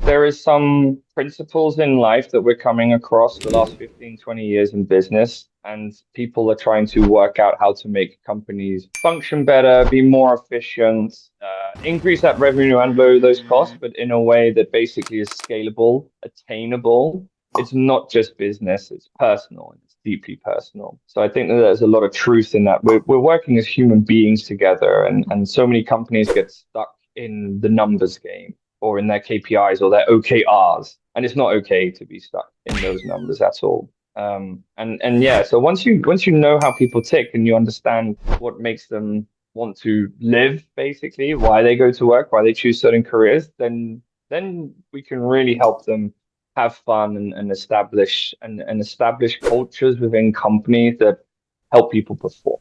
there is some principles in life that we're coming across the last 15, 20 years in business, and people are trying to work out how to make companies function better, be more efficient, increase that revenue and lower those costs, but in a way that basically is scalable, attainable. It's not just business, it's personal, and it's deeply personal. So I think that there's a lot of truth in that. We're working as human beings together, and so many companies get stuck in the numbers game or in their KPIs or their OKRs. And it's not okay to be stuck in those numbers at all. And yeah, so once you know how people tick and you understand what makes them want to live, basically, why they go to work, why they choose certain careers, then we can really help them have fun and establish cultures within companies that help people perform.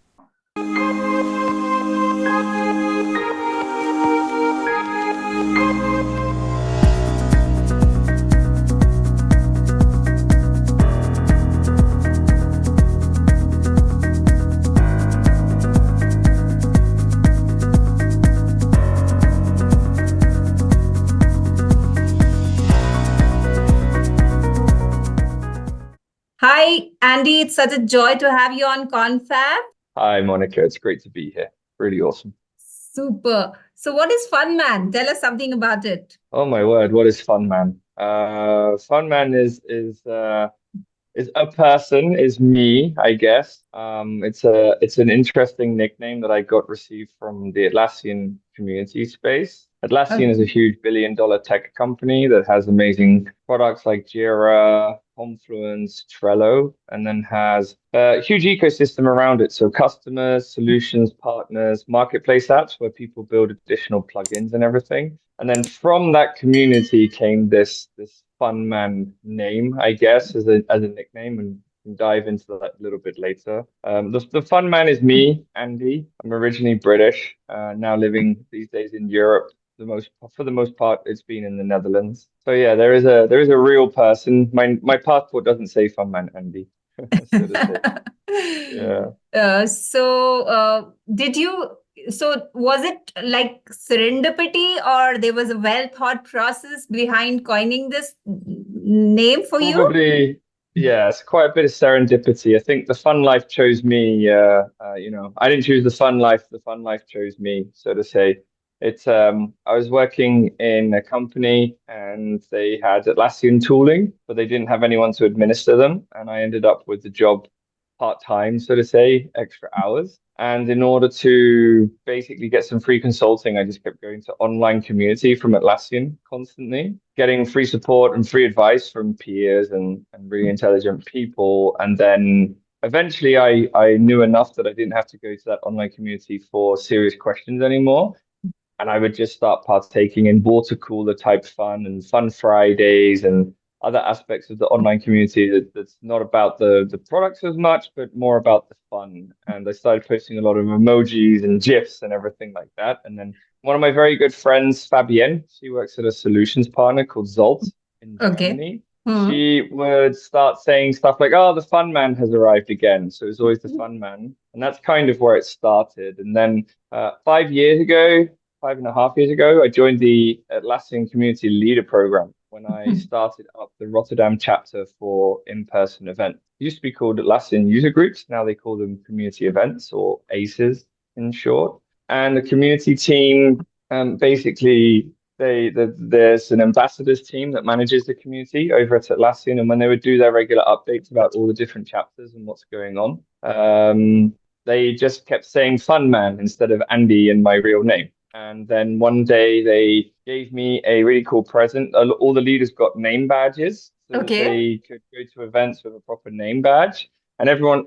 Hi, Andy. It's such a joy to have you on Confab. Hi, Monica. It's great to be here. Really awesome. Super. So what is Fun Man? Tell us something about it. Oh my word, what is Fun Man? Fun Man is a person, is me, I guess. It's an interesting nickname that I got received from the Atlassian community space. Atlassian is a huge billion-dollar tech company that has amazing products like Jira, Confluence, Trello, and then has a huge ecosystem around it. So customers, solutions, partners, marketplace apps where people build additional plugins and everything. And then from that community came this Fun Man name, I guess, as a nickname, and we can dive into that a little bit later. The Fun Man is me, Andy. I'm originally British, now living these days in Europe. For the most part, it's been in the Netherlands. So yeah, there is a real person. My passport doesn't say Fun Man Andy. So to say. Yeah. So was it like serendipity, or there was a well thought process behind coining this name for you? Probably, yeah, it's quite a bit of serendipity. I think the fun life chose me. I didn't choose the fun life. The fun life chose me, so to say. I was working in a company and they had Atlassian tooling, but they didn't have anyone to administer them. And I ended up with the job part-time, so to say, extra hours. And in order to basically get some free consulting, I just kept going to online community from Atlassian constantly, getting free support and free advice from peers and really intelligent people. And then eventually I knew enough that I didn't have to go to that online community for serious questions anymore. And I would just start partaking in water cooler type fun and fun Fridays and other aspects of the online community that's not about the products as much, but more about the fun. And I started posting a lot of emojis and GIFs and everything like that. And then one of my very good friends, Fabienne, she works at a solutions partner called Zolt in Germany. She would start saying stuff like, "Oh, the Fun Man has arrived again." So it's always the Fun Man. And that's kind of where it started. And then 5 years ago, 5.5 years ago, I joined the Atlassian Community Leader Program when I started up the Rotterdam chapter for in-person events. It used to be called Atlassian User Groups. Now they call them community events, or ACEs in short. And the community team, basically, there's an ambassadors team that manages the community over at Atlassian. And when they would do their regular updates about all the different chapters and what's going on, they just kept saying Fun Man instead of Andy in my real name. And then one day they gave me a really cool present. All the leaders got name badges so that they could go to events with a proper name badge. And everyone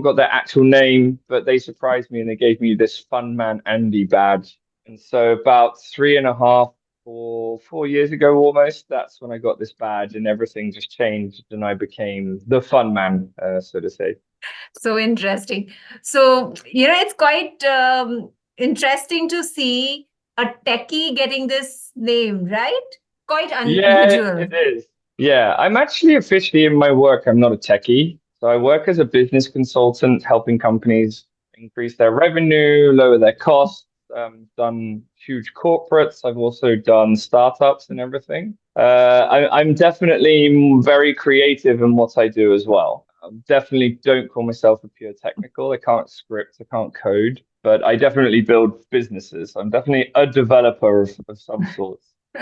got their actual name, but they surprised me and they gave me this Fun Man Andy badge. And so about 3.5 or 4 years ago almost, that's when I got this badge and everything just changed and I became the Fun Man, so to say. So interesting. So, it's quite interesting to see a techie getting this name, right? Quite unusual. Yeah, it is. Yeah, I'm actually officially in my work, I'm not a techie. So I work as a business consultant, helping companies increase their revenue, lower their costs, done huge corporates. I've also done startups and everything. I'm definitely very creative in what I do as well. Definitely don't call myself a pure technical. I can't script, I can't code, but I definitely build businesses. I'm definitely a developer of some sort,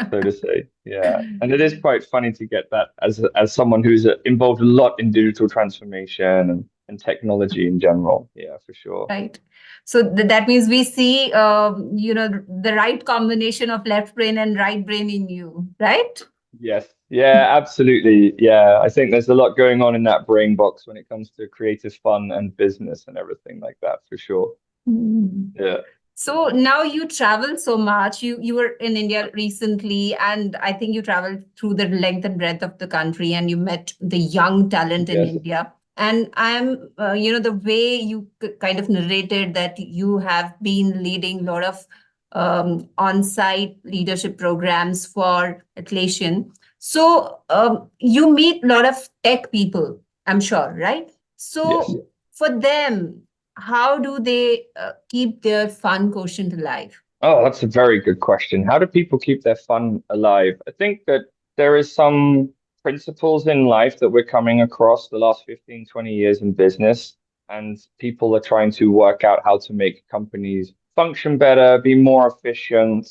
so to say. Yeah, and it is quite funny to get that as someone who's involved a lot in digital transformation and technology in general. Yeah, for sure. Right. So that means we see, the right combination of left brain and right brain in you, right? Yes. Yeah, absolutely. Yeah, I think there's a lot going on in that brain box when it comes to creative fun and business and everything like that, for sure. Mm. Yeah. So now you travel so much. You were in India recently, and I think you traveled through the length and breadth of the country, and you met the young talent in Yes. India. And I'm, the way you kind of narrated that you have been leading a lot of on-site leadership programs for Atlassian. So you meet a lot of tech people, I'm sure, right? Yes. So for them, how do they keep their fun quotient alive? Oh, that's a very good question. How do people keep their fun alive? I think that there is some principles in life that we're coming across the last 15, 20 years in business, and people are trying to work out how to make companies function better, be more efficient,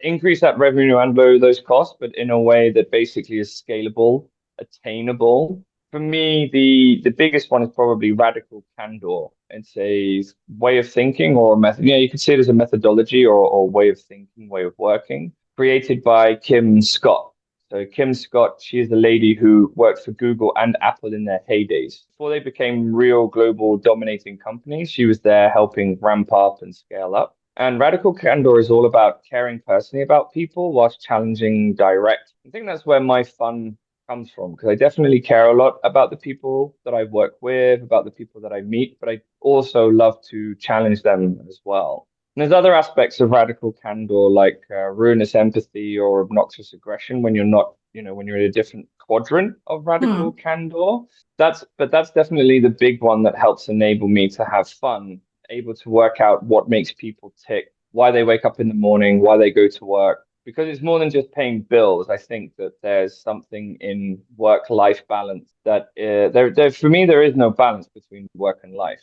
increase that revenue and lower those costs, but in a way that basically is scalable, attainable. For me, the biggest one is probably radical candor. It's a way of thinking or a method. You could see it as a methodology or way of thinking, way of working, created by Kim Scott. So Kim Scott, she is the lady who worked for Google and Apple in their heydays. Before they became real global dominating companies, she was there helping ramp up and scale up. And radical candor is all about caring personally about people whilst challenging direct. I think that's where my fun comes from because I definitely care a lot about the people that I work with, about the people that I meet, but I also love to challenge them as well. And there's other aspects of radical candor like ruinous empathy or obnoxious aggression when you're not, when you're in a different quadrant of radical Hmm. candor. That's definitely the big one that helps enable me to have fun, able to work out what makes people tick, why they wake up in the morning, why they go to work, because it's more than just paying bills. I think that there's something in work-life balance that there for me there is no balance between work and life.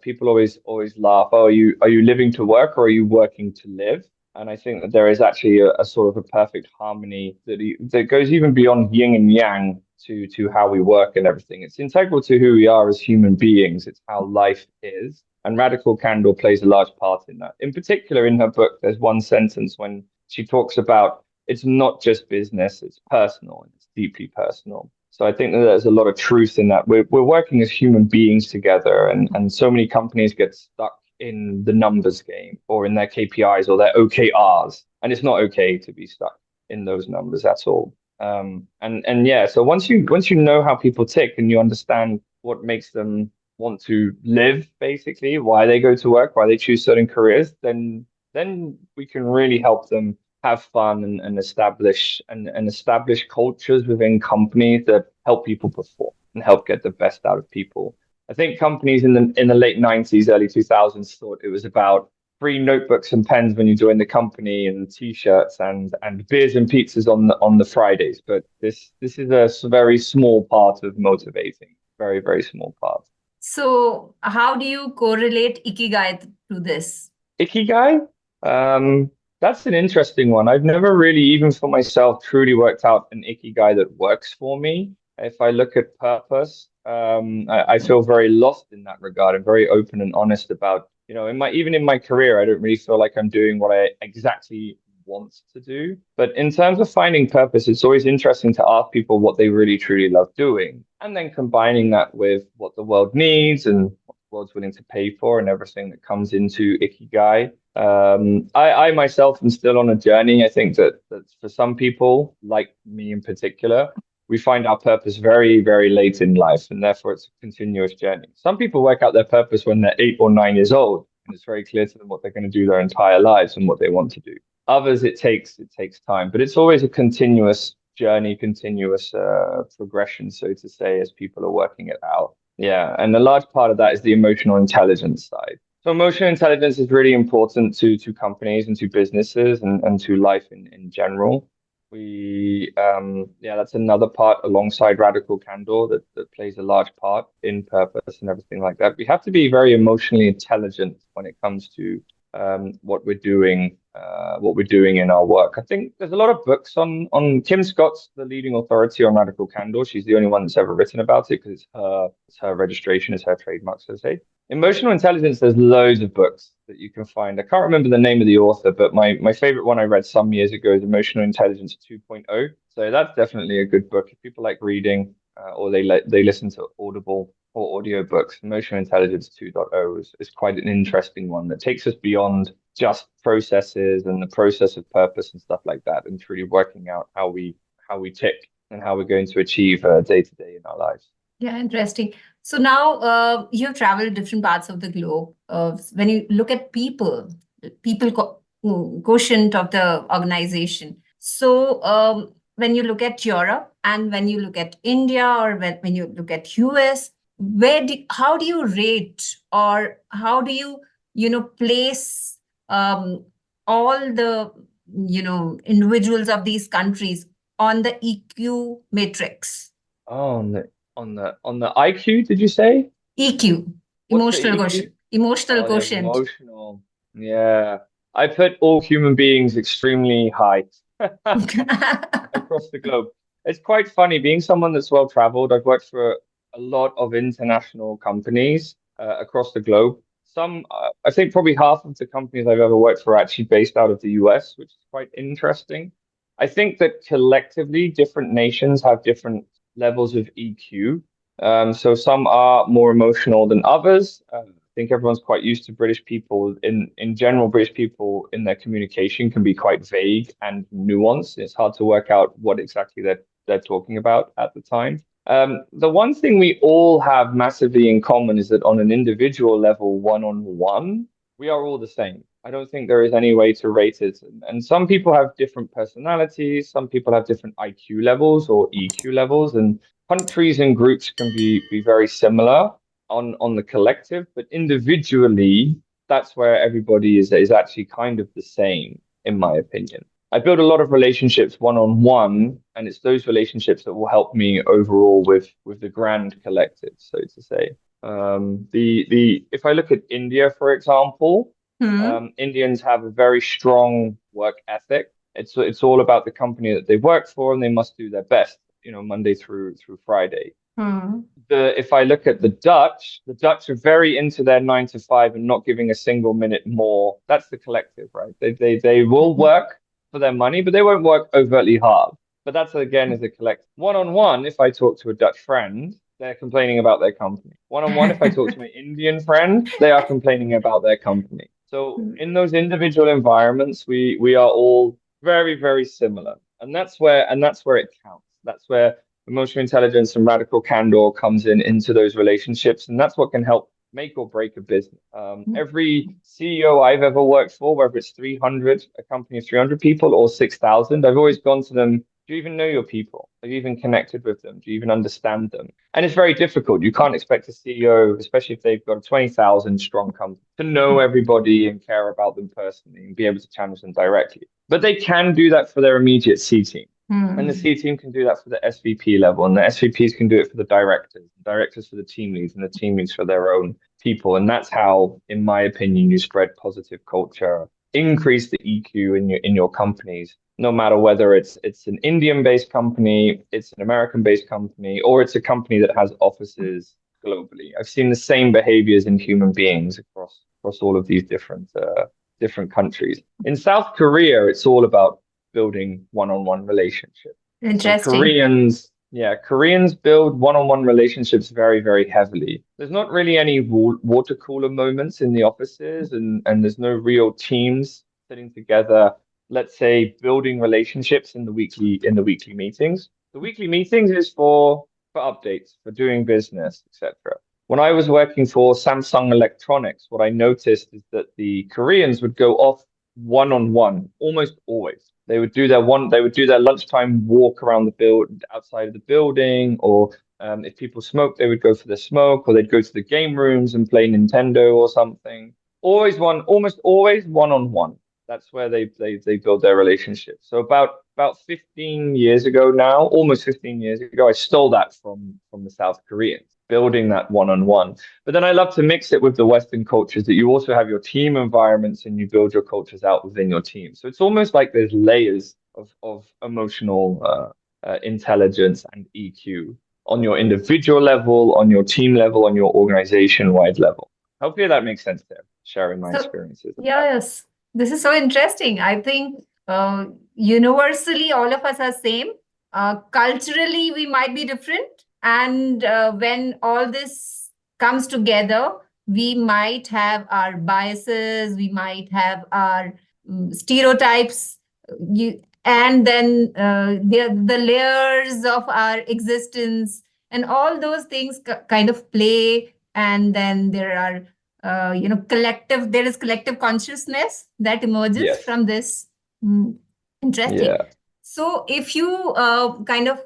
People always laugh. Oh, are you living to work or are you working to live? And I think that there is actually a sort of a perfect harmony that goes even beyond yin and yang to how we work and everything. It's integral to who we are as human beings. It's how life is. And radical candor plays a large part in that. In particular, in her book, there's one sentence when she talks about it's not just business, it's personal and it's deeply personal. So I think that there's a lot of truth in that. We're working as human beings together, and so many companies get stuck in the numbers game or in their KPIs or their OKRs. And it's not okay to be stuck in those numbers at all. And yeah, so once you know how people tick and you understand what makes them want to live, basically, why they go to work, why they choose certain careers, then we can really help them have fun and establish cultures within companies that help people perform and help get the best out of people. I think companies in the late 90s, early 2000s thought it was about free notebooks and pens when you join the company and t-shirts and beers and pizzas on the Fridays. But this is a very small part of motivating, very, very small part. So how do you correlate Ikigai to this? Ikigai? That's an interesting one. I've never really, even for myself, truly worked out an Ikigai that works for me. If I look at purpose, I feel very lost in that regard. I'm very open and honest about, even in my career, I don't really feel like I'm doing what I exactly want to do. But in terms of finding purpose, it's always interesting to ask people what they really truly love doing, and then combining that with what the world needs and what the world's willing to pay for and everything that comes into Ikigai. I myself am still on a journey. I think that for some people, like me in particular, we find our purpose very, very late in life, and therefore it's a continuous journey. Some people work out their purpose when they're 8 or 9 years old, and it's very clear to them what they're going to do their entire lives and what they want to do. Others, it takes time, but it's always a continuous journey, continuous progression, so to say, as people are working it out. Yeah, and a large part of that is the emotional intelligence side. So emotional intelligence is really important to companies and to businesses and to life in general. Yeah, that's another part alongside radical candor that plays a large part in purpose and everything like that. We have to be very emotionally intelligent when it comes to what we're doing in our work. I think there's a lot of books on Kim Scott's the leading authority on radical candor. She's the only one that's ever written about it because it's her registration, it's her trademark, so to say. Emotional intelligence, there's loads of books that you can find. I can't remember the name of the author, but my favorite one I read some years ago is Emotional Intelligence 2.0. So that's definitely a good book. If people like reading or they listen to Audible or audiobooks, Emotional Intelligence 2.0 is quite an interesting one that takes us beyond just processes and the process of purpose and stuff like that, and truly working out how we tick and how we're going to achieve day to day in our lives. Yeah, interesting. So now you've traveled different parts of the globe. When you look at quotient of the organization. So when you look at Europe and when you look at India or when you look at US, how do you rate or how do you place all the individuals of these countries on the EQ matrix? Oh, on the IQ, did you say? EQ, What's the emotional EQ? quotient, emotional Oh, the quotient. emotional. Yeah. I put all human beings extremely high across the globe. It's quite funny being someone that's well traveled. I've worked for a lot of international companies across the globe. I think probably half of the companies I've ever worked for are actually based out of the US, which is quite interesting. I think that collectively, different nations have different levels of EQ. So some are more emotional than others. I think everyone's quite used to British people. In general, British people in their communication can be quite vague and nuanced. It's hard to work out what exactly they're talking about at the time. The one thing we all have massively in common is that on an individual level, one on one, we are all the same. I don't think there is any way to rate it. And some people have different personalities, some people have different IQ levels or EQ levels, and countries and groups can be very similar on the collective, but individually, that's where everybody is actually kind of the same, in my opinion. I build a lot of relationships one on one, and it's those relationships that will help me overall with the grand collective, so to say. The if I look at India, for example, Hmm. Indians have a very strong work ethic. It's all about the company that they work for, and they must do their best, Monday through Friday. Hmm. If I look at the Dutch are very into their 9 to 5 and not giving a single minute more. That's the collective, right? They will work for their money, but they won't work overtly hard. But that's again as a collective. One on one, if I talk to a Dutch friend, they're complaining about their company. One on one, if I talk to my Indian friend, they are complaining about their company. So in those individual environments, we are all very, very similar. And that's where it counts. That's where emotional intelligence and radical candor comes into those relationships, and that's what can help make or break a business. Every CEO I've ever worked for, whether it's 300, a company of 300 people or 6,000, I've always gone to them. Do you even know your people? Have you even connected with them? Do you even understand them? And it's very difficult. You can't expect a CEO, especially if they've got a 20,000 strong company, to know everybody and care about them personally and be able to challenge them directly. But they can do that for their immediate C team. And the Hmm. C team can do that for the SVP level, and the SVPs can do it for the directors for the team leads, and the team leads for their own people. And that's how, in my opinion, you spread positive culture, increase the EQ in your companies, no matter whether it's an Indian-based company, it's an American-based company, or it's a company that has offices globally. I've seen the same behaviors in human beings across all of these different countries. In South Korea, it's all about building one-on-one relationships. So Interesting. Koreans build one-on-one relationships very, very heavily. There's not really any water cooler moments in the offices, and there's no real teams sitting together, let's say building relationships in the weekly meetings. The weekly meetings is for updates, for doing business, etc. When I was working for Samsung Electronics, what I noticed is that the Koreans would go off one on one almost always. They would do their lunchtime walk around the build outside of the building, or if people smoked, they would go for the smoke, or they'd go to the game rooms and play Nintendo or something. almost always one-on-one. That's where they build their relationship. So about 15 years ago now, almost 15 years ago, I stole that from the South Koreans, building that one-on-one. But then I love to mix it with the Western cultures that you also have your team environments and you build your cultures out within your team. So it's almost like there's layers of emotional intelligence and EQ on your individual level, on your team level, on your organization-wide level. Hopefully that makes sense there, sharing my So, experiences of that. yes, this is so interesting. I think universally all of us are same. Culturally, we might be different. And when all this comes together, we might have our biases, we might have our stereotypes, and then the layers of our existence, and all those things kind of play. And then there are there is collective consciousness that emerges Yes. from this. Mm, Interesting. Yeah. So if you kind of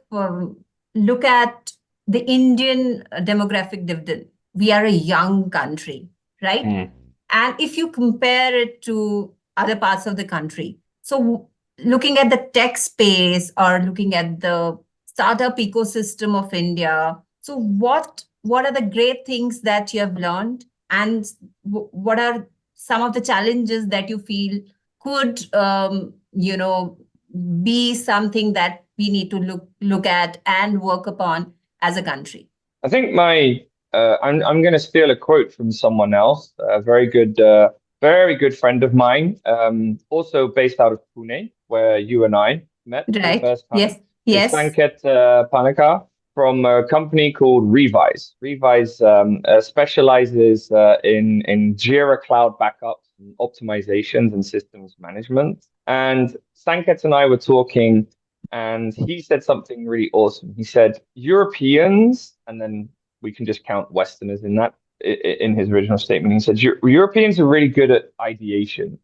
look at the Indian demographic dividend, we are a young country, right? Mm. And if you compare it to other parts of the country, so looking at the tech space or looking at the startup ecosystem of India, so what are the great things that you have learned, and what are some of the challenges that you feel could be something that we need to look at and work upon as a country? I think I'm going to steal a quote from someone else, a very good friend of mine, also based out of Pune, where you and I met for the Right. first Yes. time. Is Yes. Sanket Panaka from a company called Revise. Revise specializes in Jira cloud backups, and optimizations, and systems management. And Sanket and I were talking, and he said something really awesome. He said, Europeans, and then we can just count Westerners in that in his original statement. He said, Europeans are really good at ideation.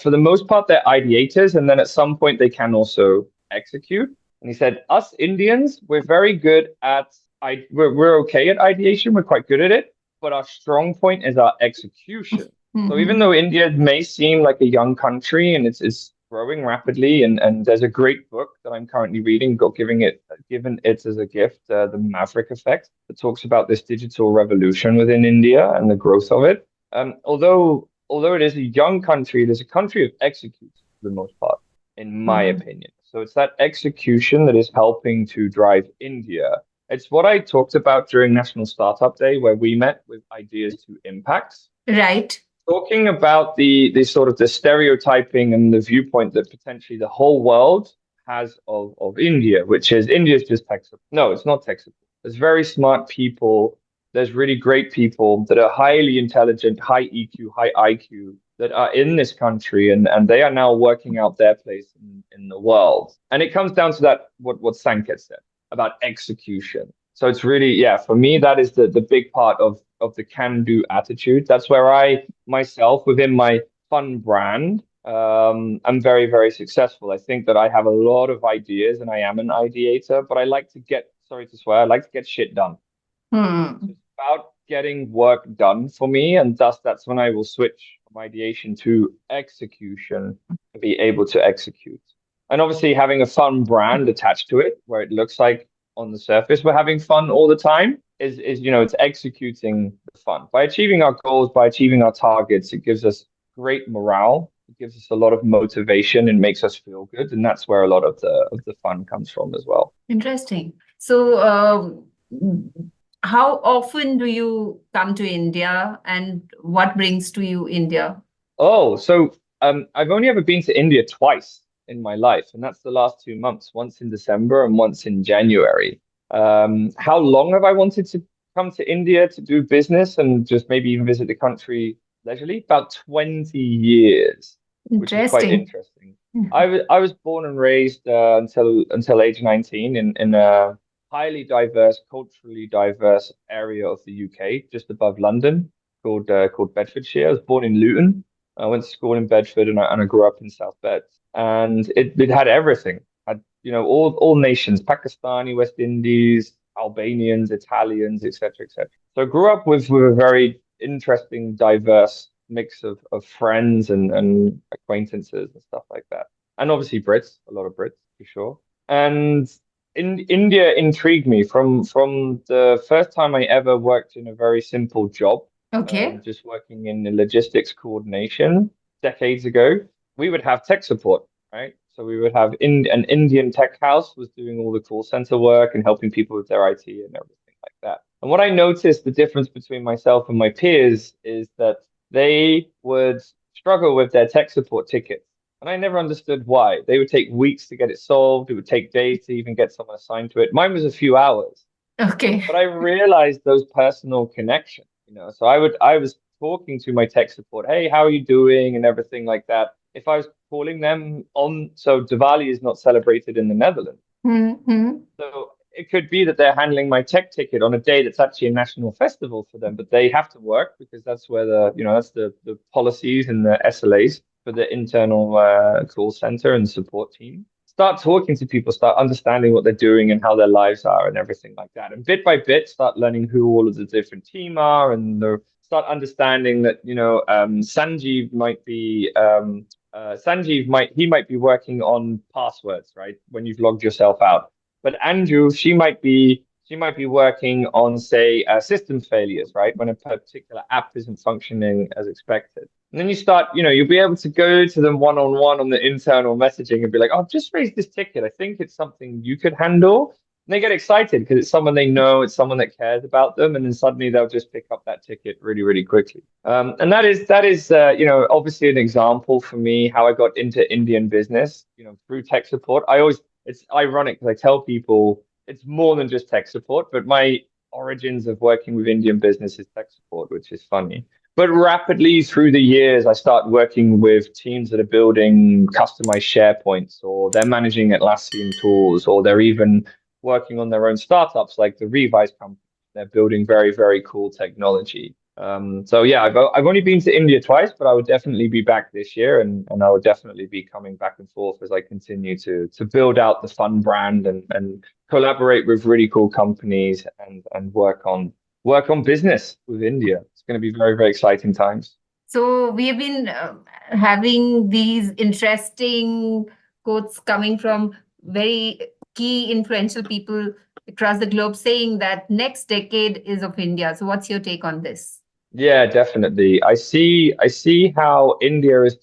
For the most part, they're ideators, and then at some point they can also execute. And he said, us Indians, we're very good at we're okay at ideation. We're quite good at it, but our strong point is our execution. So even though India may seem like a young country and it's growing rapidly, and there's a great book that I'm currently reading, given it as a gift, The Maverick Effect, that talks about this digital revolution within India and the growth of it. Although it is a young country, it is a country of executors for the most part, in my opinion. So it's that execution that is helping to drive India. It's what I talked about during National Startup Day, where we met with ideas to impacts. Right. Talking about the sort of the stereotyping and the viewpoint that potentially the whole world has of India, which is India's just tech support. No, it's not tech support. There's very smart people. There's really great people that are highly intelligent, high EQ, high IQ, that are in this country, and they are now working out their place in the world. And it comes down to that, what Sanket said about execution. So it's really, yeah, for me, that is the big part of the can-do attitude. That's where I myself, within my fun brand, I'm very, very successful. I think that I have a lot of ideas and I am an ideator, but I like to get, sorry to swear, I like to get shit done. It's about getting work done for me, and thus that's when I will switch from ideation to execution and be able to execute. And obviously having a fun brand attached to it, where it looks like on the surface we're having fun all the time, is it's executing the fun. By achieving our goals, by achieving our targets, it gives us great morale. It gives us a lot of motivation and makes us feel good, and that's where a lot of the fun comes from as well. Interesting. So, how often do you come to India, and what brings to you India? Oh, so I've only ever been to India twice in my life, and that's the last 2 months, once in December and once in January. How long have I wanted to come to India to do business and just maybe even visit the country leisurely? About 20 years, which is quite Interesting. interesting. I was born and raised until age 19 in a highly diverse, culturally diverse area of the UK, just above London, called Bedfordshire. I was born in Luton. I went to school in Bedford, and I grew up in South Bed. And it had everything. Had all nations: Pakistani, West Indies, Albanians, Italians, etc., etc. So I grew up with a very interesting, diverse mix of friends and acquaintances and stuff like that. And obviously Brits, a lot of Brits for sure. And in India intrigued me from the first time I ever worked in a very simple job, Okay. just working in the logistics coordination decades ago. We would have tech support, right? So we would have an Indian tech house was doing all the call center work and helping people with their IT and everything like that. And what I noticed the difference between myself and my peers is that they would struggle with their tech support tickets. And I never understood why. They would take weeks to get it solved. It would take days to even get someone assigned to it. Mine was a few hours. Okay. But I realized those personal connections, So I was talking to my tech support, hey, how are you doing? And everything like that. If I was calling them on, so Diwali is not celebrated in the Netherlands. Mm-hmm. So it could be that they're handling my tech ticket on a day that's actually a national festival for them, but they have to work because that's where that's the policies and the SLAs for the internal call center and support team. Start talking to people, start understanding what they're doing and how their lives are and everything like that. And bit by bit, start learning who all of the different team are and start understanding that, Sanjeev might be he might be working on passwords, right? When you've logged yourself out. But Andrew, she might be working on, say, system failures, right? When a particular app isn't functioning as expected. And then you start, you'll be able to go to them one on one on the internal messaging and be like, oh, I've just raised this ticket. I think it's something you could handle. And they get excited because it's someone they know, it's someone that cares about them, and then suddenly they'll just pick up that ticket really, really quickly. And that is obviously an example for me how I got into Indian business, through tech support. It's ironic because I tell people it's more than just tech support, but my origins of working with Indian business is tech support, which is funny. But rapidly through the years, I start working with teams that are building customized SharePoints, or they're managing Atlassian tools, or they're even working on their own startups like the Revise company. They're building very, very cool technology. So yeah, I've only been to India twice, but I would definitely be back this year, and I would definitely be coming back and forth as I continue to build out the fun brand and collaborate with really cool companies and work on business with India. It's going to be very, very exciting times. So we have been having these interesting quotes coming from very key influential people across the globe saying that next decade is of India. So what's your take on this? Yeah, definitely. I see how India is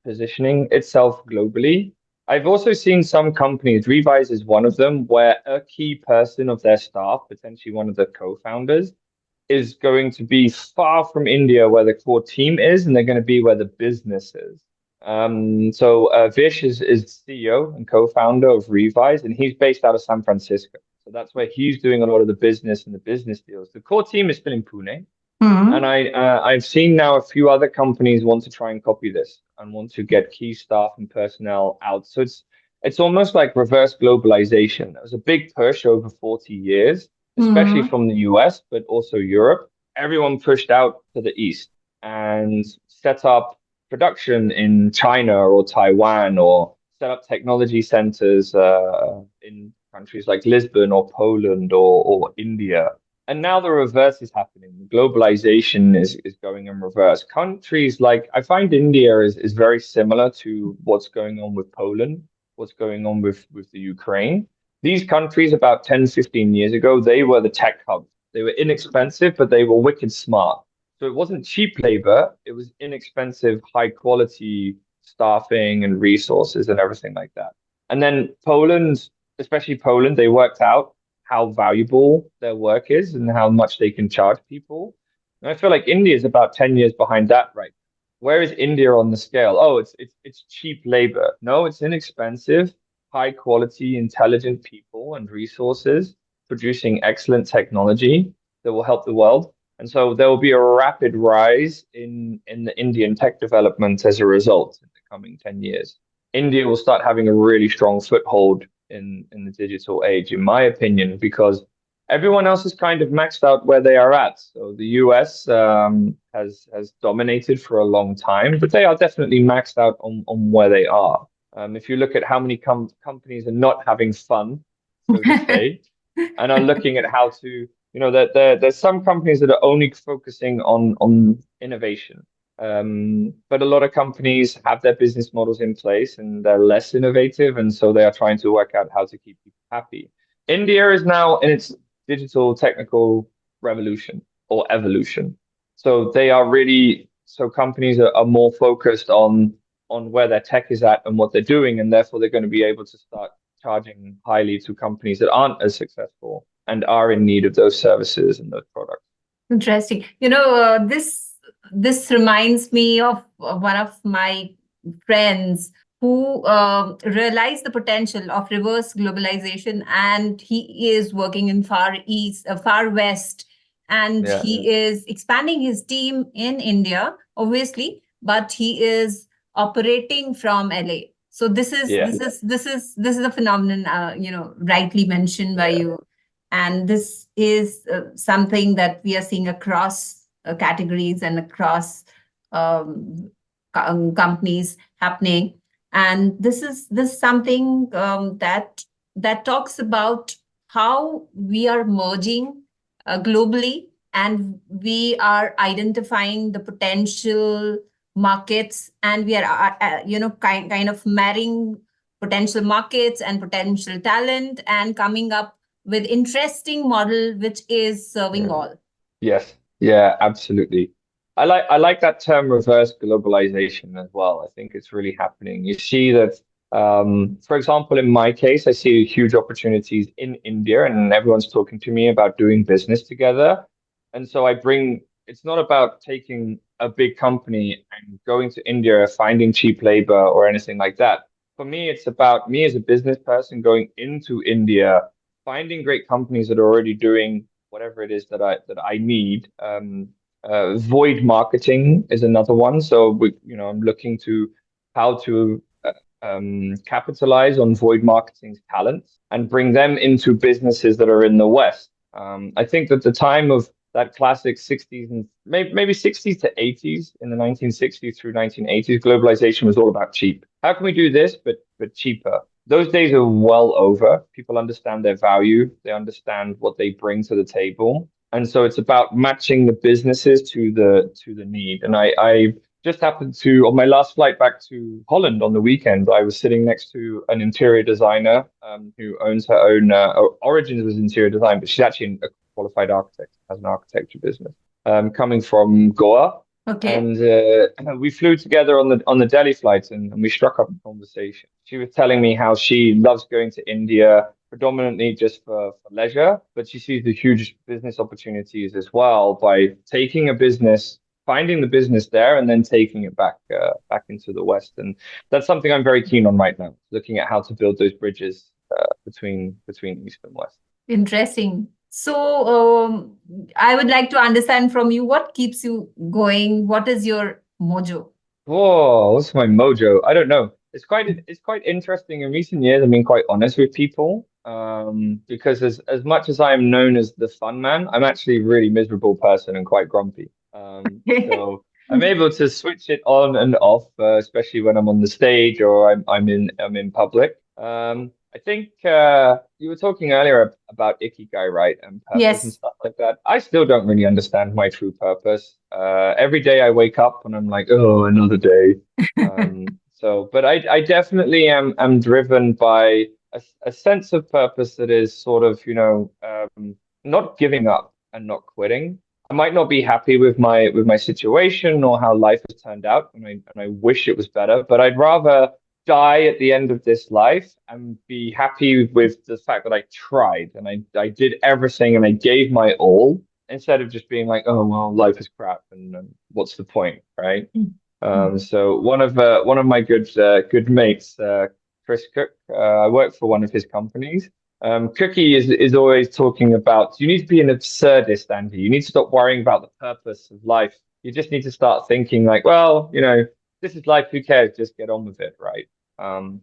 positioning itself globally. I've also seen some companies, Revise is one of them, where a key person of their staff, potentially one of the co-founders, is going to be far from India where the core team is, and they're going to be where the business is. So Vish is CEO and co-founder of Revise, and he's based out of San Francisco. So that's where he's doing a lot of the business and the business deals. The core team is still in Pune, and Hmm. I've seen now a few other companies want to try and copy this and want to get key staff and personnel out. So it's almost like reverse globalization. There was a big push over 40 years, especially Hmm. from the US, but also Europe. Everyone pushed out to the east and set up production in China or Taiwan, or set up technology centers in countries like Lisbon or Poland or India. And now the reverse is happening. Globalization is going in reverse. Countries like, I find India is very similar to what's going on with Poland, what's going on with the Ukraine. These countries about 10, 15 years ago, they were the tech hubs. They were inexpensive, but they were wicked smart. So it wasn't cheap labor, it was inexpensive, high quality staffing and resources and everything like that. And then Poland, especially Poland, they worked out how valuable their work is and how much they can charge people. And I feel like India is about 10 years behind that, right? Where is India on the scale? Oh, it's cheap labor. No, it's inexpensive, high quality, intelligent people and resources producing excellent technology that will help the world. And so there will be a rapid rise in the Indian tech development as a result in the coming 10 years. India will start having a really strong foothold in the digital age, in my opinion, because everyone else is kind of maxed out where they are at. So the US has dominated for a long time, but they are definitely maxed out on where they are. If you look at how many companies are not having fun, so to say, and are looking at how to, there's some companies that are only focusing on innovation. But a lot of companies have their business models in place and they're less innovative, and so they are trying to work out how to keep people happy. India is now in its digital technical revolution or evolution. So they are really so companies are more focused on where their tech is at and what they're doing, and therefore they're going to be able to start charging highly to companies that aren't as successful and are in need of those services and those products. Interesting. This reminds me of one of my friends who realized the potential of reverse globalization, and he is working in far east, far west, and Yeah, he is expanding his team in India, obviously, but he is operating from LA. So yeah, this is a phenomenon, rightly mentioned by yeah, you, and this is something that we are seeing across categories and across companies happening. And this is something that talks about how we are merging globally, and we are identifying the potential markets, and we are kind of marrying potential markets and potential talent, and coming up with interesting model which is serving yeah. all. Yes, yeah, absolutely. I like that term reverse globalization as well. I think it's really happening. You see that, for example, in my case, I see huge opportunities in India, and everyone's talking to me about doing business together. And so it's not about taking a big company and going to India, finding cheap labor or anything like that. For me, it's about me as a business person going into India, finding great companies that are already doing whatever it is that I need. Void marketing is another one. So I'm looking to how to capitalize on void marketing's talents and bring them into businesses that are in the West. I think that the time of that classic 60s and maybe 60s to 80s, in the 1960s through 1980s, globalization was all about cheap. How can we do this, but cheaper? Those days are well over. People understand their value, they understand what they bring to the table. And so it's about matching the businesses to the need. And I just happened to, on my last flight back to Holland on the weekend, I was sitting next to an interior designer who owns her own, origins was interior design, but she's actually a qualified architect, has an architecture business, coming from Goa. Okay. And we flew together on the Delhi flight, and we struck up a conversation. She was telling me how she loves going to India predominantly just for leisure, but she sees the huge business opportunities as well by taking a business, finding the business there, and then taking it back into the West. And that's something I'm very keen on right now, looking at how to build those bridges between East and West. Interesting. So, I would like to understand from you what keeps you going. What is your mojo? Whoa, what's my mojo? I don't know. It's quite interesting. In recent years, I've been quite honest with people. Because as much as I am known as the fun man, I'm actually a really miserable person and quite grumpy. So I'm able to switch it on and off, especially when I'm on the stage or I'm in public. I think you were talking earlier about Ikigai, right? And purpose and Yes. stuff like that. I still don't really understand my true purpose. Every day I wake up and I'm like, oh, another day. But I definitely am driven by a sense of purpose that is sort of, not giving up and not quitting. I might not be happy with my situation or how life has turned out, and I wish it was better, but I'd rather die at the end of this life and be happy with the fact that I tried and I did everything and I gave my all instead of just being like, oh well, life is crap and what's the point, right? So one of my good mates, Chris Cook, I work for one of his companies. Cookie is always talking about you need to be an absurdist, Andy. You need to stop worrying about the purpose of life. You just need to start thinking like, well, this is life. Who cares? Just get on with it, right?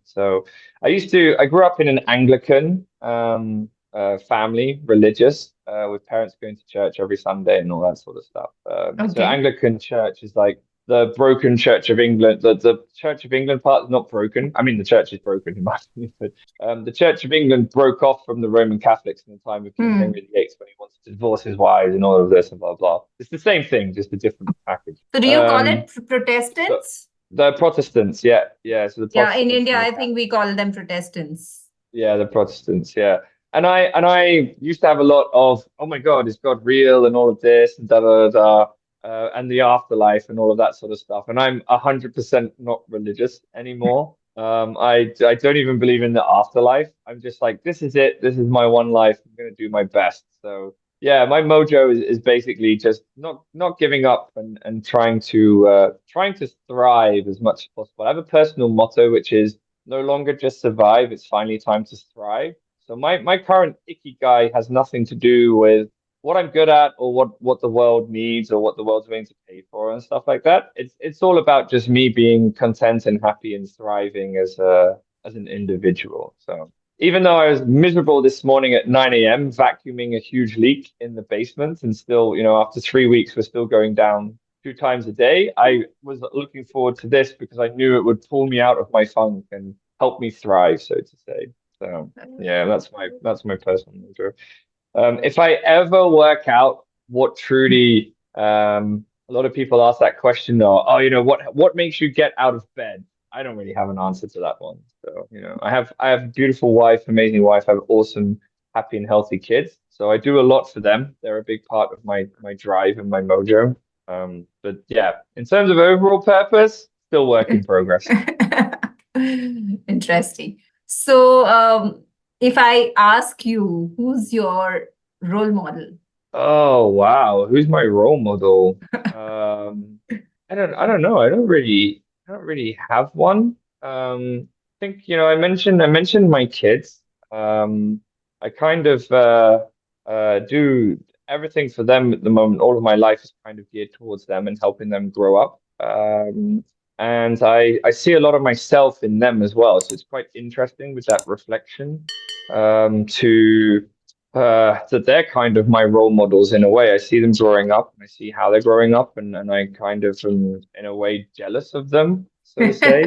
So I grew up in an Anglican family, religious, with parents going to church every Sunday and all that sort of stuff. So Okay. Anglican church is like the broken Church of England. The Church of England part is not broken. I mean, the church is broken in my opinion, but the Church of England broke off from the Roman Catholics in the time of King Hmm. Henry VIII when he wants to divorce his wives and all of this and blah blah. It's the same thing, just a different package. So do you call it So Protestants? the Protestants, yeah, yeah. So the Yeah, in Protestants India, and the I think we call them Protestants. yeah, the Protestants, yeah. And I used to have a lot of, oh my God, is God real and all of this and da da da, and the afterlife and all of that sort of stuff. And I'm 100% not religious anymore. I don't even believe in the afterlife. I'm just like, this is it. This is my one life. I'm gonna do my best. So yeah, my mojo is basically just not giving up and trying to thrive as much as possible. I have a personal motto, which is no longer just survive, it's finally time to thrive. So my current Ikigai has nothing to do with what I'm good at or what the world needs or what the world's willing to pay for and stuff like that. It's all about just me being content and happy and thriving as an individual. So even though I was miserable this morning at 9 a.m. vacuuming a huge leak in the basement and still, after 3 weeks we're still going down 2 times a day. I was looking forward to this because I knew it would pull me out of my funk and help me thrive, so to say. So yeah, that's my personal motto. If I ever work out what truly, a lot of people ask that question, or what makes you get out of bed? I don't really have an answer to that one. So I have a beautiful wife, amazing wife. I have awesome, happy and healthy kids. So I do a lot for them. They're a big part of my drive and my mojo. But yeah, in terms of overall purpose, still work in progress. Interesting. So, if I ask you, who's your role model? Oh wow, who's my role model? Um, I don't know. I don't really have one. I think I mentioned my kids. Um, I kind of do everything for them at the moment. All of my life is kind of geared towards them and helping them grow up. And I see a lot of myself in them as well. So it's quite interesting with that reflection. To that they're kind of my role models in a way. I see them growing up and I see how they're growing up, and I kind of am in a way jealous of them, so to say.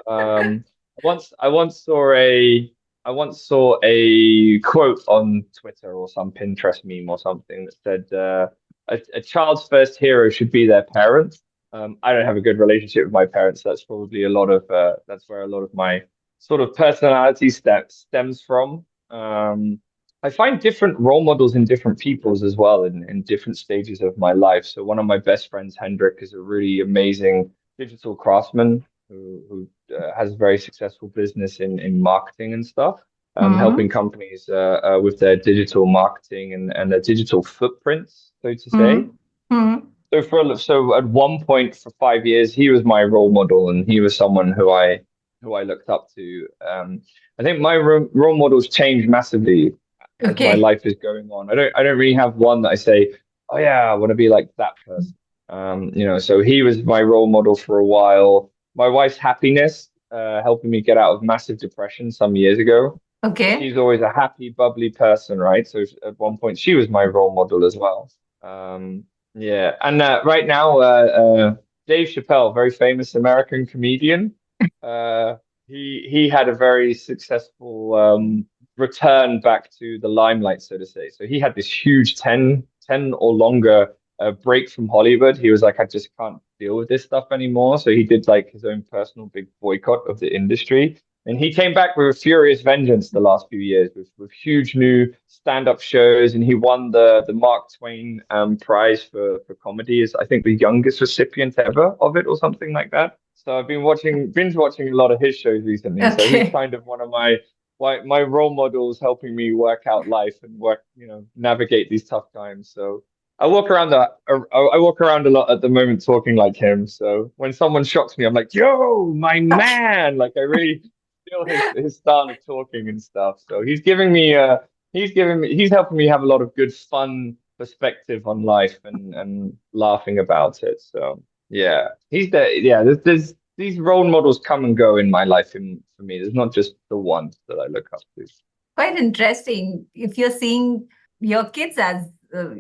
I once saw a quote on Twitter or some Pinterest meme or something that said a child's first hero should be their parents. I don't have a good relationship with my parents. That's probably that's where a lot of my sort of personality stems from. I find different role models in different peoples as well in different stages of my life. So one of my best friends, Hendrik, is a really amazing digital craftsman who has a very successful business in marketing and stuff, helping Hmm. companies with their digital marketing and their digital footprints, so to say. Hmm. Hmm. So at one point for 5 years, he was my role model, and he was someone who I looked up to. I think my role models change massively as my Okay. life is going on. I don't really have one that I say, oh yeah, I want to be like that person. So he was my role model for a while. My wife's happiness, helping me get out of massive depression some years ago. Okay. She's always a happy, bubbly person, right? So at one point, she was my role model as well. Yeah, and right now, Dave Chappelle, very famous American comedian, uh, he had a very successful return back to the limelight, so to say. So he had this huge 10 or longer break from Hollywood. He was like, I just can't deal with this stuff anymore. So he did like his own personal big boycott of the industry. And he came back with a furious vengeance the last few years with huge new stand-up shows, and he won the Mark Twain prize for comedy. Is I think the youngest recipient ever of it, or something like that. So I've been binge watching a lot of his shows recently. So he's Okay. kind of one of my role models, helping me work out life and navigate these tough times. So I walk around a lot at the moment talking like him. So when someone shocks me, I'm like, "Yo, my man!" Like I really feel his style of talking and stuff. So he's helping me have a lot of good fun perspective on life and laughing about it. So yeah, he's there. Yeah, there's these role models come and go in my life. For me, there's not just the one that I look up to. Quite interesting. If you're seeing your kids as a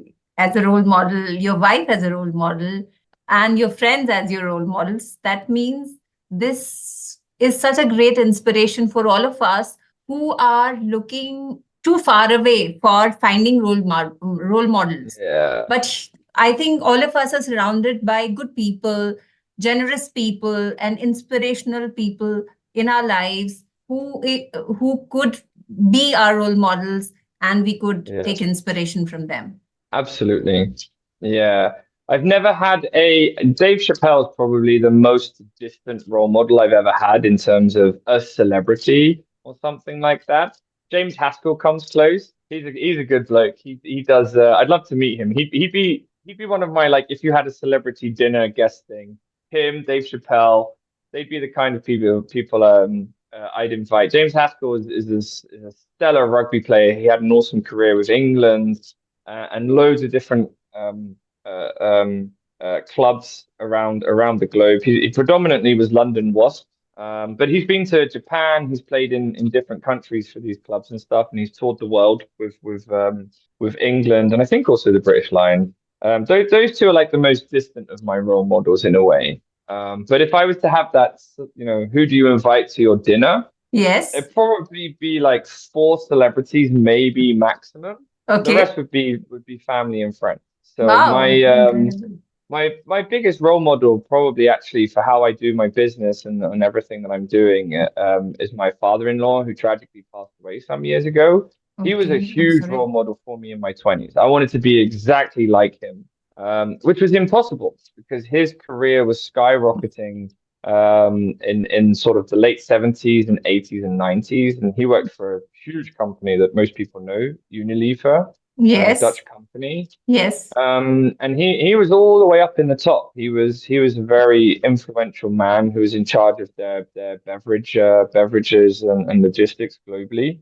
role model, your wife as a role model, and your friends as your role models, that means this is such a great inspiration for all of us who are looking too far away for finding role models. Yeah, But I think all of us are surrounded by good people, generous people, and inspirational people in our lives who could be our role models, and we could yeah. take inspiration from them. Absolutely. Yeah. I've never had a Dave Chappelle's probably the most distant role model I've ever had in terms of a celebrity or something like that. James Haskell comes close. He's a good bloke. He does I'd love to meet him. He'd be one of my like if you had a celebrity dinner guest thing. Him, Dave Chappelle, they'd be the kind of people I'd invite. James Haskell is a stellar rugby player. He had an awesome career with England and loads of different uh, um, clubs around the globe. He predominantly was London Wasps, but he's been to Japan. He's played in different countries for these clubs and stuff, and he's toured the world with England and I think also the British Lions. Those two are like the most distant of my role models in a way. But if I was to have that, who do you invite to your dinner? Yes. It'd probably be like four celebrities, maybe maximum. The Okay. rest would be family and friends. So Wow. my Incredible. my biggest role model, probably actually for how I do my business and everything that I'm doing, is my father-in-law who tragically passed away some years ago. He was a Okay. I'm huge role sorry. model for me in my 20s. I wanted to be exactly like him, which was impossible because his career was skyrocketing in sort of the late 70s and 80s and 90s. And he worked for a huge company that most people know, Unilever, a Yes. Dutch company. Yes. And he was all the way up in the top. He was a very influential man who was in charge of their beverages and logistics globally.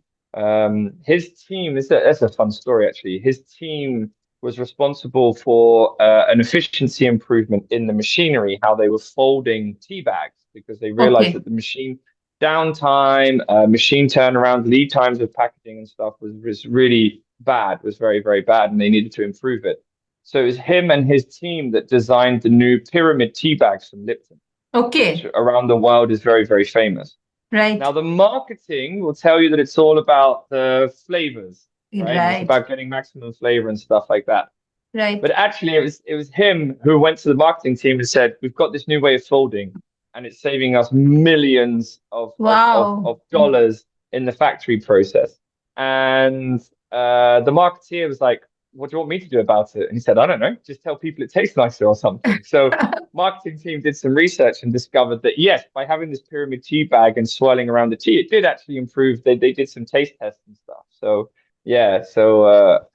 His team, that's a fun story actually. His team was responsible for an efficiency improvement in the machinery, how they were folding tea bags, because they realized Okay. that the machine downtime, machine turnaround, lead times of packaging and stuff was really bad, was very, very bad, and they needed to improve it. So it was him and his team that designed the new pyramid tea bags from Lipton, which Okay. around the world is very, very famous. Now, Right. the marketing will tell you that it's all about the flavors, right? And it's Right. about getting maximum flavor and stuff like that. But Right. actually, it was him who went to the marketing team and said, "We've got this new way of folding, and it's saving us millions Wow. of dollars in the factory process." And the marketeer was like, "What do you want me to do about it?" And he said, "I don't know. Just tell people it tastes nicer or something." So marketing team did some research and discovered that yes, by having this pyramid tea bag and swirling around the tea, it did actually improve. They did some taste tests and stuff. So yeah, so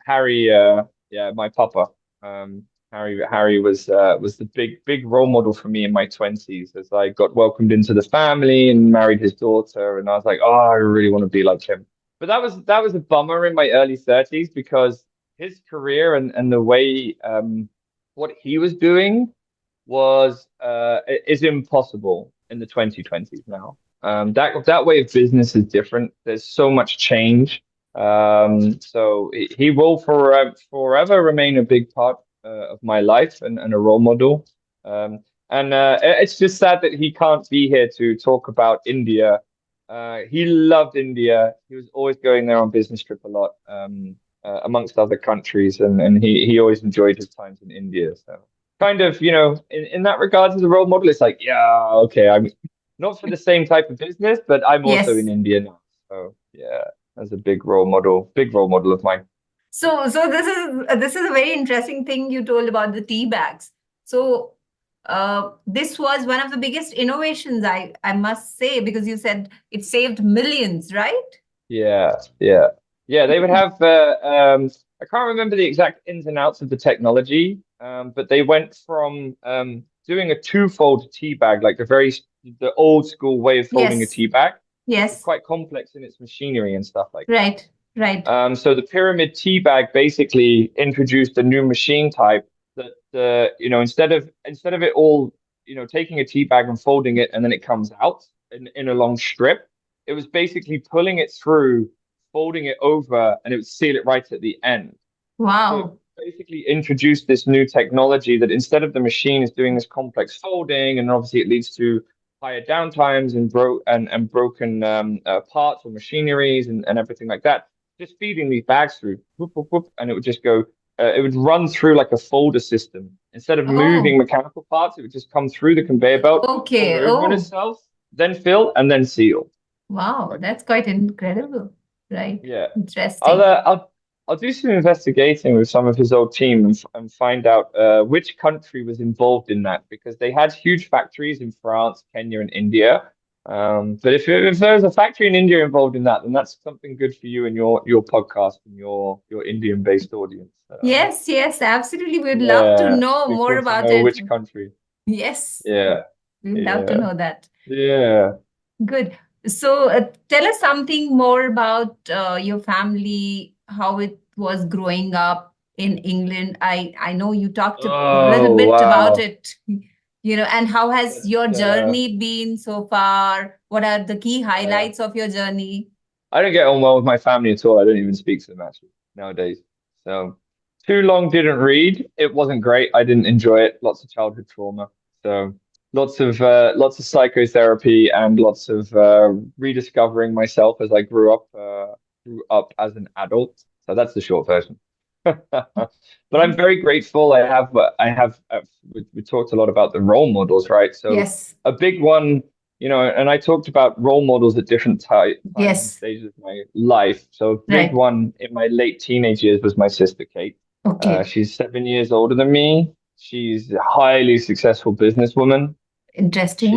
Harry, yeah, my papa. Harry was the big role model for me in my 20s as I got welcomed into the family and married his daughter, and I was like, oh, I really want to be like him. But that was a bummer in my early 30s because his career and the way what he was doing was is impossible in the 2020s now. That way of business is different. There's so much change. So he will forever remain a big part of my life and a role model. And it's just sad that he can't be here to talk about India. He loved India. He was always going there on business trip a lot, amongst other countries, and he always enjoyed his times in India. So kind of, in that regards as a role model, it's like, yeah, okay, I'm not for the same type of business, but I'm also in Yes. India now. So yeah, as a big role model of mine. So this is a very interesting thing you told about the tea bags. So this was one of the biggest innovations, I must say, because you said it saved millions, right? Yeah, yeah, yeah. They would have. I can't remember the exact ins and outs of the technology, but they went from doing a two-fold tea bag, like the old school way of folding a Yes. tea bag, which was Yes. quite complex in its machinery and stuff like that. Right. Right. So the pyramid tea bag basically introduced a new machine type that instead of it all taking a tea bag and folding it and then it comes out in a long strip, it was basically pulling it through, folding it over, and it would seal it right at the end. So Wow. basically introduced this new technology that instead of the machine is doing this complex folding, and obviously it leads to higher downtimes and broken parts or machineries and everything like that. Just feeding these bags through, whoop, whoop, whoop, and it would just go. It would run through like a folder system. Instead of moving Oh, mechanical parts, it would just come through the conveyor belt, fold okay. over on Oh, itself, then fill, and then seal. wow. Right. That's quite incredible. Right. Yeah. I'll Interesting. uh, I'll I'll do some investigating with some of his old team and find out which country was involved in that because they had huge factories in France, Kenya, and India. But if there's a factory in India involved in that, then that's something good for you and your podcast and your Indian-based audience. Yes, yes, absolutely. We'd love to Yeah, know be more cool to about know it. which country. Yes, Yeah, we'd love to yeah, know that. yeah. Good. So, tell us something more about your family, how it was growing up in England. I know you talked a little Oh, bit about wow. it, and how has That's your journey been so far? What are the key yeah. highlights of your journey? I don't get on well with my family at all. I don't even speak to them actually nowadays. So too long didn't read. It wasn't great. I didn't enjoy it. Lots of childhood trauma. So lots of psychotherapy and lots of rediscovering myself as I grew up as an adult. So that's the short version. But I'm very grateful. We talked a lot about the role models, right? So Yes, a big one, and I talked about role models at different times and yes, stages of my life. So a big right. one in my late teenage years was my sister Kate. Okay, She's 7 years older than me. She's a highly successful businesswoman. interesting.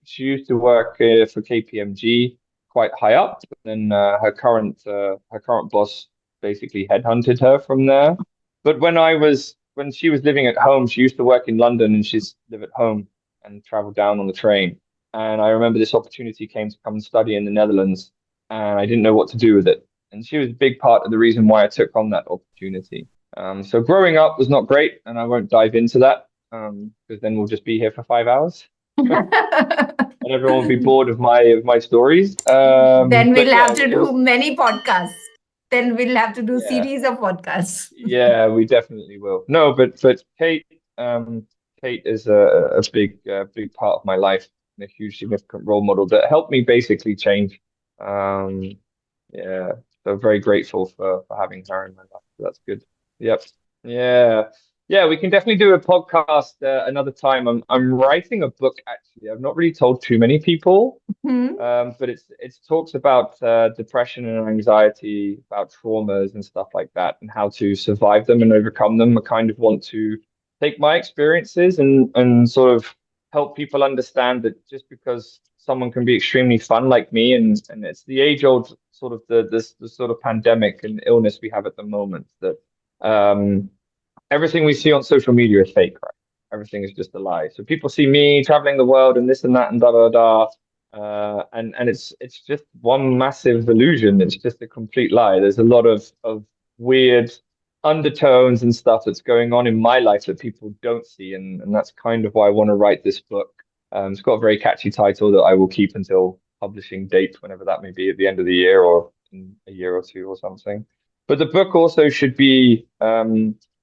She used to work for KPMG, quite high up. Then her current boss basically headhunted her from there. But when she was living at home, she used to work in London and she's live at home and travel down on the train. And I remember this opportunity came to come and study in the Netherlands, and I didn't know what to do with it. And she was a big part of the reason why I took on that opportunity. So growing up was not great, and I won't dive into that because then we'll just be here for 5 hours and everyone will be bored of my stories. Then But we'll yeah, have to it do was many podcasts. Then we'll have to do yeah, series of podcasts. yeah, we definitely will. No, but Kate is a big part of my life and a huge significant role model that helped me basically change. Um, yeah, so very grateful for having her in my life. So that's good. Yep. Yeah. Yeah, we can definitely do a podcast another time. I'm writing a book actually. I've not really told too many people. Hmm. But it's talks about depression and anxiety, about traumas and stuff like that, and how to survive them and overcome them. I kind of want to take my experiences and sort of help people understand that just because someone can be extremely fun like me, and it's the age-old sort of the sort of pandemic and illness we have at the moment that um everything we see on social media is fake, right? Everything is just a lie. So people see me traveling the world and this and that and da da da, and it's just one massive illusion. It's just a complete lie. There's a lot of weird undertones and stuff that's going on in my life that people don't see, and that's kind of why I want to write this book. It's got a very catchy title that I will keep until publishing date, whenever that may be, at the end of the year or in a year or two or something. But the book also should be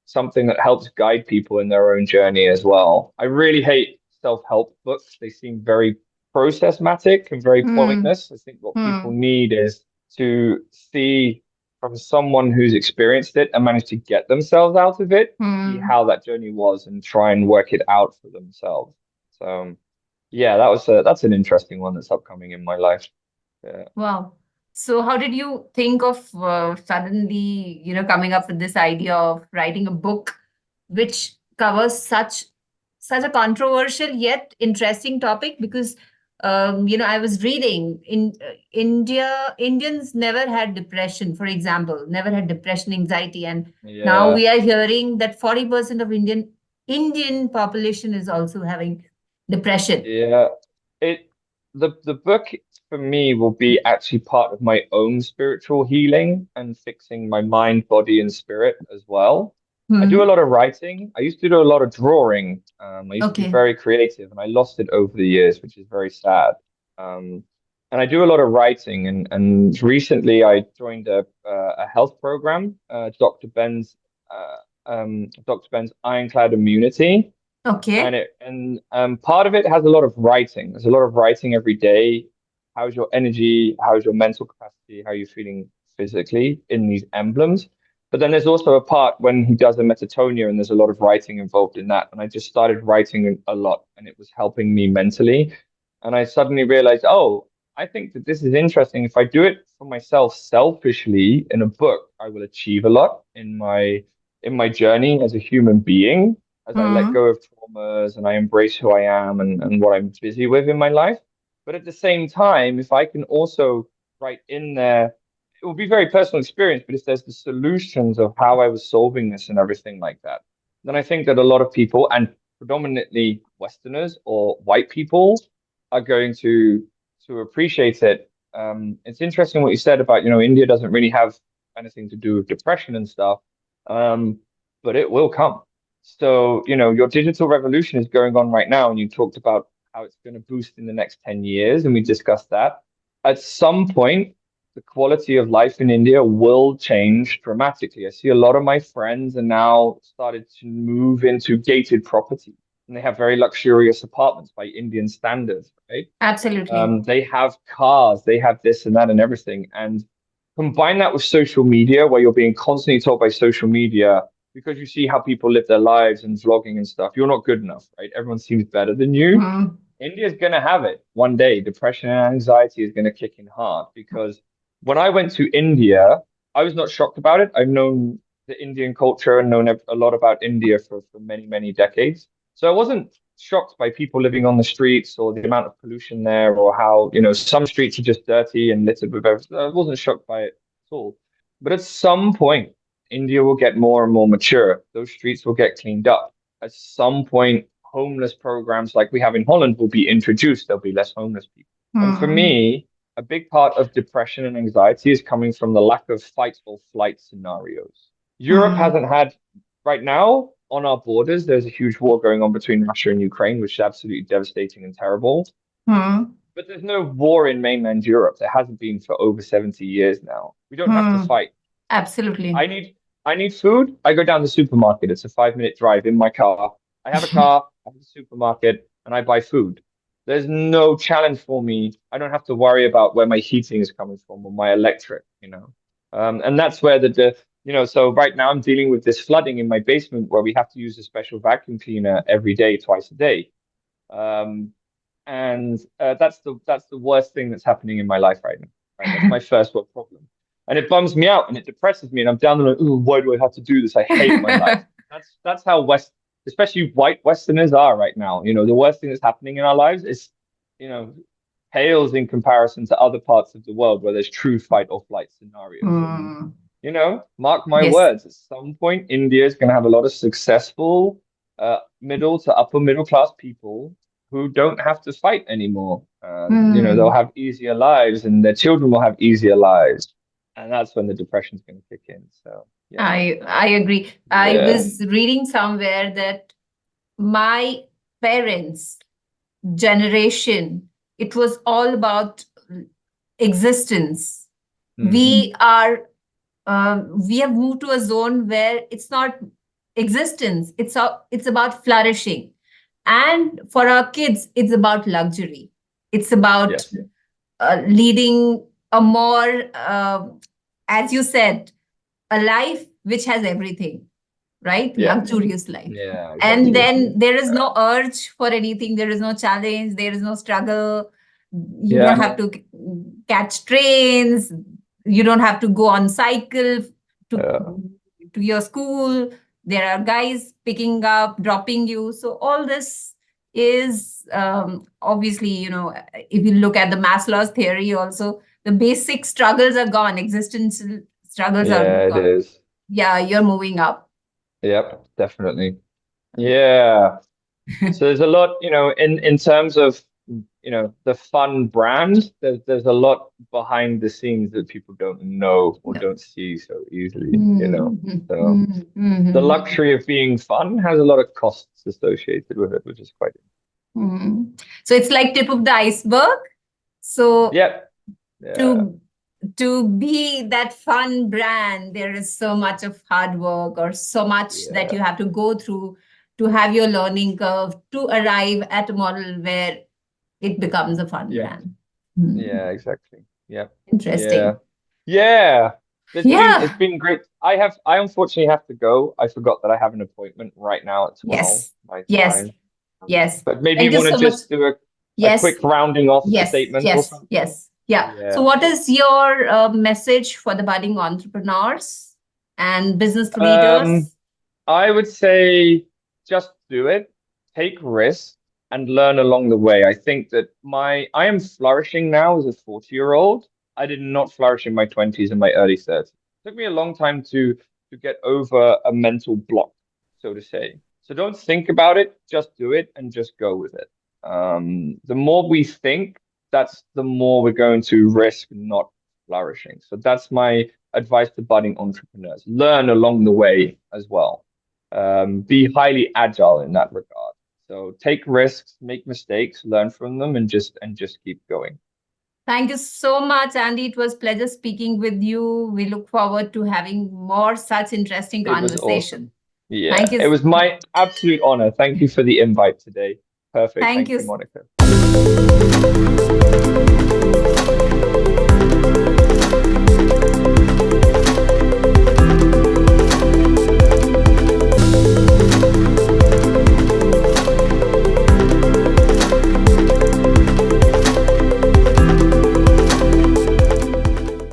something that helps guide people in their own journey as well. I really hate self-help books. They seem very processmatic and very Hmm. pointless. I think what people Hmm. need is to see from someone who's experienced it and managed to get themselves out of it, see Hmm. how that journey was and try and work it out for themselves. So yeah, that's an interesting one that's upcoming in my life. Yeah. Wow. So, how did you think of suddenly, coming up with this idea of writing a book which covers such a controversial yet interesting topic? Because, I was reading in Indians never had depression, for example, never had depression, anxiety, and now Yeah. we are hearing that 40% of Indian population is also having depression. Yeah. It the book for me will be actually part of my own spiritual healing and fixing my mind, body, and spirit as well. I do a Hmm. lot of writing. I used to do a lot of drawing. I used to be Okay. very creative and I lost it over the years, which is very sad. And I do a lot of writing and recently I joined a health program, Dr. Ben's Dr. Ben's Ironclad Immunity. Okay. And part of it has a lot of writing. There's a lot of writing every day. How's your energy? How's your mental capacity? How are you feeling physically in these emblems? But then there's also a part when he does a metatonia, and there's a lot of writing involved in that. And I just started writing a lot, and it was helping me mentally. And I suddenly realized, oh, I think that this is interesting. If I do it for myself selfishly in a book, I will achieve a lot in my journey as a human being, as I let go of traumas and I embrace who I am and what I'm busy with in my life. But at the same time, if I can also write in there, it will be very personal experience, but if there's the solutions of how I was solving this and everything like that, then I think that a lot of people, and predominantly Westerners or white people, are going to appreciate it. It's interesting what you said about, India doesn't really have anything to do with depression and stuff, but it will come. So, your digital revolution is going on right now, and you talked about how it's going to boost in the next 10 years, and we discussed that. At some point, the quality of life in India will change dramatically. I see a lot of my friends are now started to move into gated property, and they have very luxurious apartments by Indian standards, right? Absolutely. They have cars, they have this and that and everything. And combine that with social media, where you're being constantly told by social media, because you see how people live their lives and vlogging and stuff, you're not good enough, right? Everyone seems better than you. India's going to have it one day. Depression and anxiety is going to kick in hard, because when I went to India, I was not shocked about it. I've known the Indian culture and known a lot about India for many, many decades. So I wasn't shocked by people living on the streets or the amount of pollution there, or how, some streets are just dirty and littered with everything. I wasn't shocked by it at all. But at some point, India will get more and more mature. Those streets will get cleaned up. At some point, homeless programs like we have in Holland will be introduced. There'll be less homeless people. And for me, a big part of depression and anxiety is coming from the lack of fight or flight scenarios. Europe hasn't had, right now, on our borders, there's a huge war going on between Russia and Ukraine, which is absolutely devastating and terrible. But there's no war in mainland Europe. There hasn't been for over 70 years now. We don't have to fight. Absolutely. I need food. I go down the supermarket. It's a 5-minute drive in my car. I have a car, I have a supermarket, and I buy food. There's no challenge for me. I don't have to worry about where my heating is coming from or my electric, And that's where so right now I'm dealing with this flooding in my basement, where we have to use a special vacuum cleaner every day, twice a day. And that's the worst thing that's happening in my life right now. Right? That's my first world problem. And it bums me out and it depresses me. And I'm down there like, oh, why do I have to do this? I hate my life. That's how especially white Westerners are right now. The worst thing that's happening in our lives is, pales in comparison to other parts of the world where there's true fight or flight scenarios. And, mark my words, at some point, India is going to have a lot of successful middle to upper middle class people who don't have to fight anymore. They'll have easier lives, and their children will have easier lives. And that's when the depression is going to kick in. So yeah. I agree. I was reading somewhere that my parents' generation, it was all about existence. We have moved to a zone where it's not existence. It's about flourishing. And for our kids, it's about luxury. It's about leading a more, as you said, a life which has everything, right? Luxurious life. Yeah, exactly. And then there is no urge for anything. There is no challenge. There is no struggle. You don't have to catch trains. You don't have to go on cycle to your school. There are guys picking up, dropping you. So all this is obviously, if you look at the Maslow's theory also, the basic struggles are gone. Existential struggles are gone. It is. Yeah, you're moving up. Yep, definitely. Yeah. So there's a lot, in terms of, the fun brand, there's a lot behind the scenes that people don't know or don't see so easily, So the luxury of being fun has a lot of costs associated with it, which is quite So it's like tip of the iceberg. So to to be that fun brand, there is so much of hard work or so much that you Yeah. have to go through to have your learning curve to arrive at a model where it becomes a fun Yeah. brand. Hmm. Yeah, exactly. Yep. Yeah. Interesting. Yeah. It's Yeah. been great. I unfortunately have to go. I forgot that I have an appointment right now at 12 Yes. my Yes. time. Yes. But maybe Thank you you want to so much. just do a Yes. quick rounding off Yes. statement or Yes. something? Yes. Yeah. So, Yeah. what is your message for the budding entrepreneurs and business Um, leaders? I would say just do it, take risks, and learn along the way. I think that I am flourishing now as a 40-year-old. I did not flourish in my 20s and my early 30s. It took me a long time to get over a mental block, so to say. So don't think about it, just do it and just go with it. The more we think, that's the more we're going to risk not flourishing. So that's my advice to budding entrepreneurs. Learn along the way as well. Be highly agile in that regard. So take risks, make mistakes, learn from them, and just keep going. Thank you so much, Andy. It was pleasure speaking with you. We look forward to having more such interesting It was awesome. conversation. Yeah, Thank you. it was my absolute honor. Thank you for the invite today. Perfect. Thank Thank you. you, Monica.